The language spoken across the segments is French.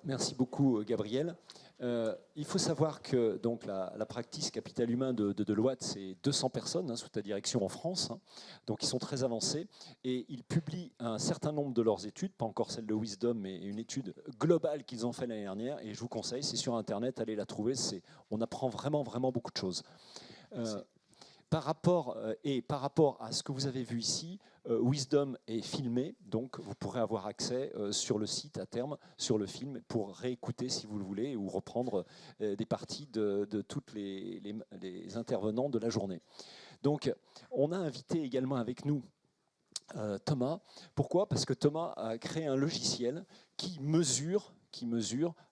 Merci beaucoup, Gabriel. Il faut savoir que donc, la practice Capital Humain de Deloitte, c'est 200 personnes sous ta direction en France. Donc ils sont très avancés et ils publient un certain nombre de leurs études, pas encore celle de Wisdom, mais une étude globale qu'ils ont fait l'année dernière. Et je vous conseille, c'est sur Internet, allez la trouver. On apprend vraiment, vraiment beaucoup de choses. Par rapport à ce que vous avez vu ici, Wisdom est filmé, donc vous pourrez avoir accès sur le site à terme, sur le film, pour réécouter si vous le voulez, ou reprendre des parties de tous les intervenants de la journée. Donc, on a invité également avec nous Thomas. Pourquoi ? Parce que Thomas a créé un logiciel qui mesure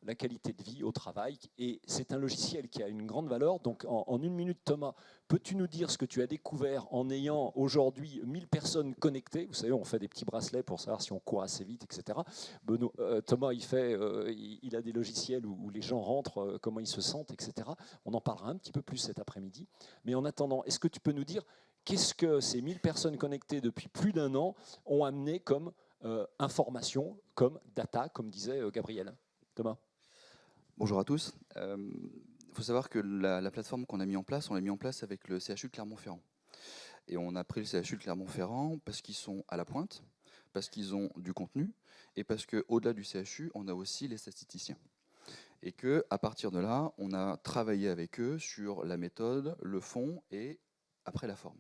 la qualité de vie au travail. Et c'est un logiciel qui a une grande valeur. Donc en une minute, Thomas, peux-tu nous dire ce que tu as découvert en ayant aujourd'hui 1000 personnes connectées ? Vous savez, on fait des petits bracelets pour savoir si on court assez vite, etc. Thomas, il a des logiciels où les gens rentrent, comment ils se sentent, etc. On en parlera un petit peu plus cet après-midi. Mais en attendant, est-ce que tu peux nous dire qu'est-ce que ces 1000 personnes connectées depuis plus d'1 an ont amené comme information, comme data, comme disait Gabriel. Thomas. Bonjour à tous. Il faut savoir que la plateforme qu'on a mis en place, on l'a mis en place avec le CHU de Clermont-Ferrand. Et on a pris le CHU de Clermont-Ferrand parce qu'ils sont à la pointe, parce qu'ils ont du contenu, et parce qu'au-delà du CHU, on a aussi les statisticiens. Et qu'à partir de là, on a travaillé avec eux sur la méthode, le fond et après la forme.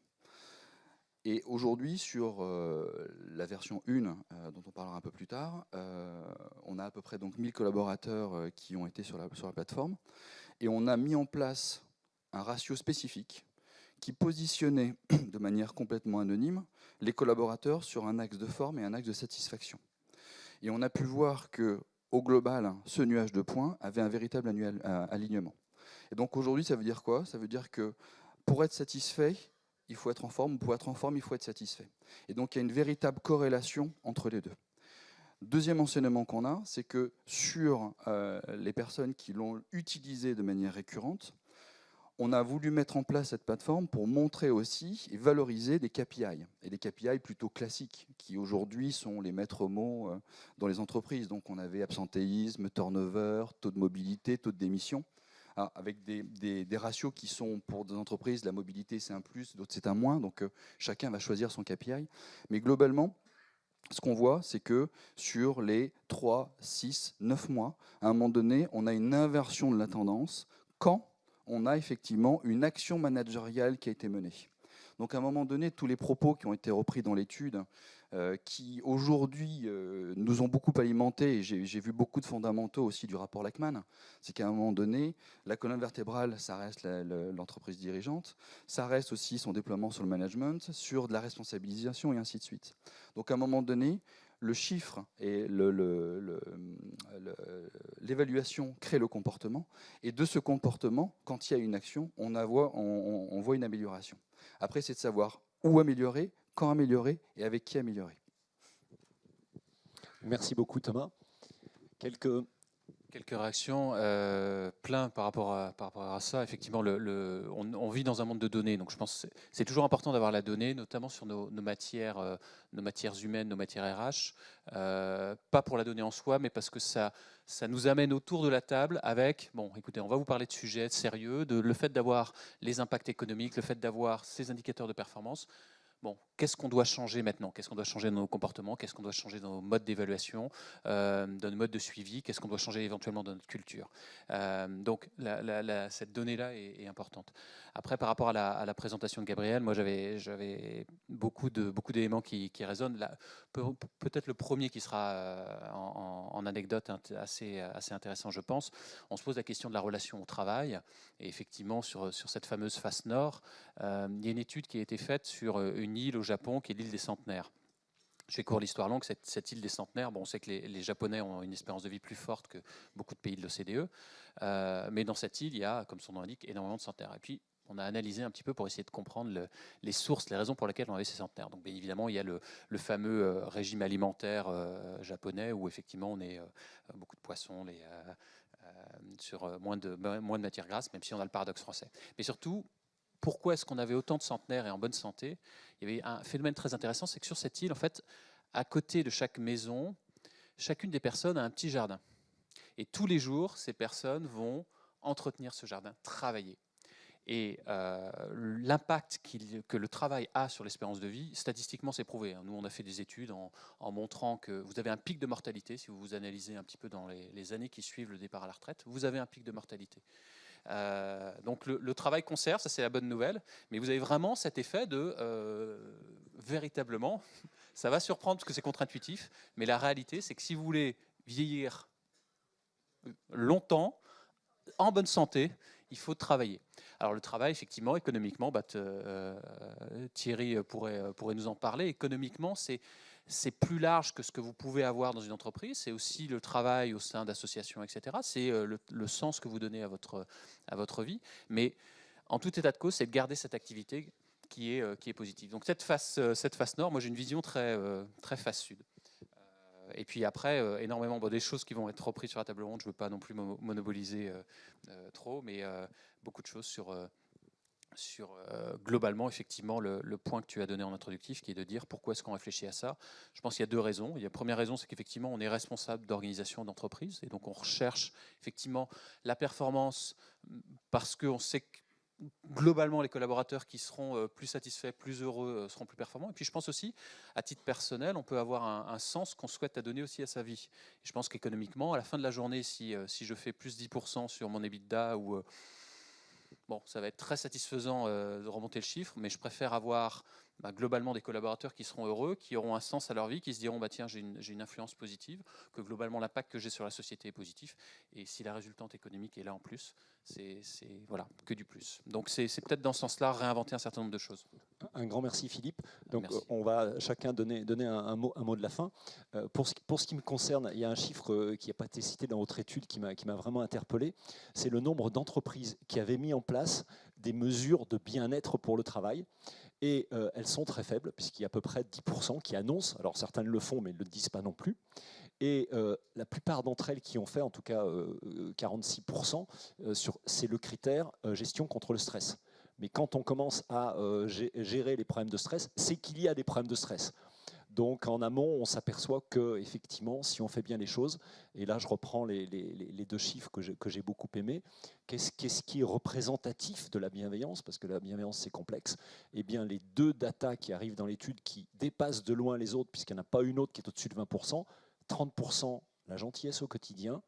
Et aujourd'hui, sur la version 1, dont on parlera un peu plus tard, on a à peu près donc 1000 collaborateurs qui ont été sur la plateforme. Et on a mis en place un ratio spécifique qui positionnait de manière complètement anonyme les collaborateurs sur un axe de forme et un axe de satisfaction. Et on a pu voir qu'au global, ce nuage de points avait un véritable alignement. Et donc aujourd'hui, ça veut dire quoi ? Ça veut dire que pour être satisfait, il faut être en forme, pour être en forme, il faut être satisfait. Et donc il y a une véritable corrélation entre les deux. Deuxième enseignement qu'on a, c'est que sur les personnes qui l'ont utilisé de manière récurrente, on a voulu mettre en place cette plateforme pour montrer aussi et valoriser des KPI, et des KPI plutôt classiques, qui aujourd'hui sont les maîtres mots dans les entreprises. Donc on avait absentéisme, turnover, taux de mobilité, taux de démission, avec des ratios qui sont, pour des entreprises, la mobilité c'est un plus, d'autres c'est un moins, donc chacun va choisir son KPI. Mais globalement, ce qu'on voit, c'est que sur les 3, 6, 9 mois, à un moment donné, on a une inversion de la tendance quand on a effectivement une action managériale qui a été menée. Donc à un moment donné, tous les propos qui ont été repris dans l'étude, qui aujourd'hui nous ont beaucoup alimenté, et j'ai vu beaucoup de fondamentaux aussi du rapport Lachman, c'est qu'à un moment donné, la colonne vertébrale, ça reste l'entreprise dirigeante, ça reste aussi son déploiement sur le management, sur de la responsabilisation et ainsi de suite. Donc à un moment donné, le chiffre et l'évaluation créent le comportement, et de ce comportement, quand il y a une action, on voit une amélioration. Après, c'est de savoir où améliorer, quand améliorer et avec qui améliorer. Merci beaucoup Thomas. Quelques réactions, plein par rapport à ça. Effectivement, on vit dans un monde de données, donc je pense que c'est toujours important d'avoir la donnée, notamment sur nos matières humaines, nos matières RH. Pas pour la donnée en soi, mais parce que ça nous amène autour de la table avec, bon, écoutez, on va vous parler de sujets sérieux, le fait d'avoir les impacts économiques, le fait d'avoir ces indicateurs de performance. Bon, qu'est-ce qu'on doit changer maintenant ? Qu'est-ce qu'on doit changer dans nos comportements ? Qu'est-ce qu'on doit changer dans nos modes d'évaluation, dans nos modes de suivi ? Qu'est-ce qu'on doit changer éventuellement dans notre culture ? Donc, cette donnée-là est importante. Après, par rapport à la présentation de Gabriel, moi, j'avais beaucoup d'éléments qui résonnent. Là, peut-être le premier qui sera en anecdote assez intéressant, je pense. On se pose la question de la relation au travail. Et effectivement, sur cette fameuse face nord, il y a une étude qui a été faite sur une île au Japon qui est l'île des Centenaires. Je fais court l'histoire longue, cette île des Centenaires, bon, on sait que les Japonais ont une espérance de vie plus forte que beaucoup de pays de l'OCDE, mais dans cette île, il y a, comme son nom l'indique, énormément de centenaires. Et puis, on a analysé un petit peu pour essayer de comprendre les sources, les raisons pour lesquelles on avait ces centenaires. Donc, bien évidemment, il y a le fameux régime alimentaire japonais où, effectivement, on est beaucoup de poissons, sur moins de matières grasses, même si on a le paradoxe français. Mais surtout, pourquoi est-ce qu'on avait autant de centenaires et en bonne santé ? Il y avait un phénomène très intéressant, c'est que sur cette île, en fait, à côté de chaque maison, chacune des personnes a un petit jardin. Et tous les jours, ces personnes vont entretenir ce jardin, travailler. Et l'impact que le travail a sur l'espérance de vie, statistiquement, c'est prouvé. Nous, on a fait des études en montrant que vous avez un pic de mortalité, si vous vous analysez un petit peu dans les années qui suivent le départ à la retraite, vous avez un pic de mortalité. Donc le travail conserve, ça c'est la bonne nouvelle, mais vous avez vraiment cet effet de véritablement, ça va surprendre parce que c'est contre-intuitif, mais la réalité c'est que si vous voulez vieillir longtemps, en bonne santé, il faut travailler. Alors le travail, effectivement, économiquement, Thierry pourrait nous en parler. Économiquement, c'est plus large que ce que vous pouvez avoir dans une entreprise. C'est aussi le travail au sein d'associations, etc. C'est le sens que vous donnez à votre vie. Mais en tout état de cause, c'est de garder cette activité qui est positive. Donc cette face nord, moi j'ai une vision très face sud. Et puis après, énormément des choses qui vont être reprises sur la table ronde. Je ne veux pas non plus monopoliser trop, mais beaucoup de choses sur globalement, effectivement, le point que tu as donné en introductif, qui est de dire pourquoi est-ce qu'on réfléchit à ça. Je pense qu'il y a deux raisons. La première raison, c'est qu'effectivement, on est responsable d'organisation d'entreprise, et donc on recherche effectivement la performance parce qu'on sait que globalement, les collaborateurs qui seront plus satisfaits, plus heureux, seront plus performants. Et puis, je pense aussi, à titre personnel, on peut avoir un sens qu'on souhaite à donner aussi à sa vie. Et je pense qu'économiquement, à la fin de la journée, si je fais plus 10% sur mon EBITDA, bon, ça va être très satisfaisant de remonter le chiffre, mais je préfère avoir globalement des collaborateurs qui seront heureux, qui auront un sens à leur vie, qui se diront tiens, j'ai une influence positive, que globalement l'impact que j'ai sur la société est positif. Et si la résultante économique est là en plus, c'est voilà, que du plus. Donc c'est peut-être dans ce sens-là réinventer un certain nombre de choses. Un grand merci Philippe. Donc Merci. on va chacun donner un mot de la fin. Pour ce qui me concerne, il y a un chiffre qui n'a pas été cité dans votre étude qui m'a vraiment interpellé. C'est le nombre d'entreprises qui avaient mis en place des mesures de bien-être pour le travail. Et elles sont très faibles, puisqu'il y a à peu près 10% qui annoncent, alors certaines le font, mais ne le disent pas non plus. Et la plupart d'entre elles qui ont fait, en tout cas 46%, c'est le critère gestion contre le stress. Mais quand on commence à gérer les problèmes de stress, c'est qu'il y a des problèmes de stress. Donc en amont, on s'aperçoit qu'effectivement, si on fait bien les choses, et là je reprends les deux chiffres que j'ai beaucoup aimés, qu'est-ce qui est représentatif de la bienveillance, parce que la bienveillance c'est complexe, eh bien les deux datas qui arrivent dans l'étude qui dépassent de loin les autres, puisqu'il n'y en a pas une autre qui est au-dessus de 20%, 30% la gentillesse au quotidien,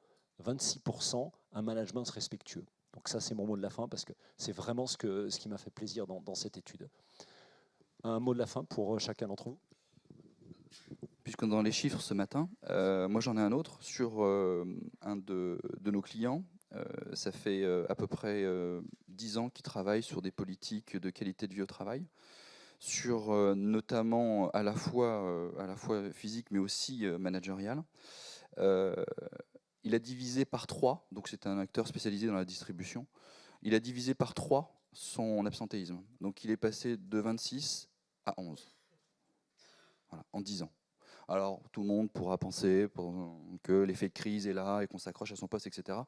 26% un management respectueux. Donc ça c'est mon mot de la fin, parce que c'est vraiment ce qui m'a fait plaisir dans cette étude. Un mot de la fin pour chacun d'entre vous. Puisque dans les chiffres ce matin, moi j'en ai un autre sur un de nos clients. Ça fait à peu près 10 ans qu'il travaille sur des politiques de qualité de vie au travail, sur notamment à la fois physique mais aussi managériale. Il a divisé par 3, donc c'est un acteur spécialisé dans la distribution, il a divisé par 3 son absentéisme. Donc il est passé de 26 à 11. Voilà, en 10 ans. Alors, tout le monde pourra penser que l'effet de crise est là et qu'on s'accroche à son poste, etc.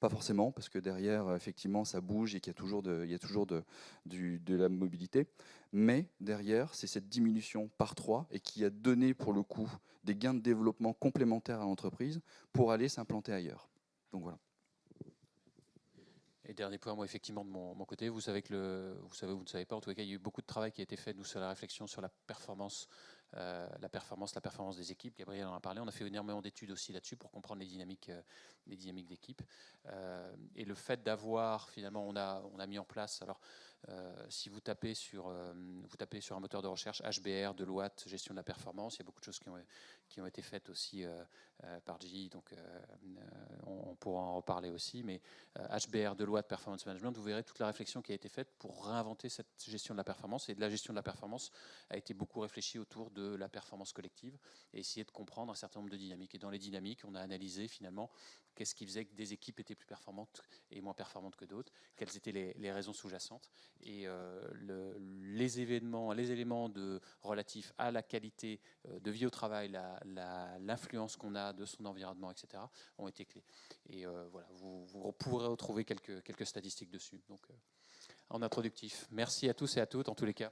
Pas forcément, parce que derrière, effectivement, ça bouge et qu'il y a toujours de la mobilité. Mais derrière, c'est cette diminution par 3 et qui a donné, pour le coup, des gains de développement complémentaires à l'entreprise pour aller s'implanter ailleurs. Donc voilà. Et dernier point, moi, effectivement, de mon côté, vous savez, vous ne savez pas, en tout cas, il y a eu beaucoup de travail qui a été fait, nous, sur la réflexion sur la performance des équipes. Gabriel en a parlé. On a fait énormément d'études aussi là-dessus pour comprendre les dynamiques d'équipe. Et le fait d'avoir, finalement, on a mis en place, alors, si vous tapez sur un moteur de recherche, HBR, Deloitte, gestion de la performance, il y a beaucoup de choses qui ont été faites aussi par GE, donc on pourra en reparler aussi, mais HBR, Deloitte, Performance Management, vous verrez toute la réflexion qui a été faite pour réinventer cette gestion de la performance. Et de la gestion de la performance a été beaucoup réfléchie autour de la performance collective et essayer de comprendre un certain nombre de dynamiques. Et dans les dynamiques, on a analysé finalement qu'est-ce qui faisait que des équipes étaient plus performantes et moins performantes que d'autres, quelles étaient les raisons sous-jacentes. Et les éléments relatifs à la qualité de vie au travail, l'influence qu'on a de son environnement, etc., ont été clés. Et voilà, vous pourrez retrouver quelques statistiques dessus. Donc, en introductif. Merci à tous et à toutes, en tous les cas.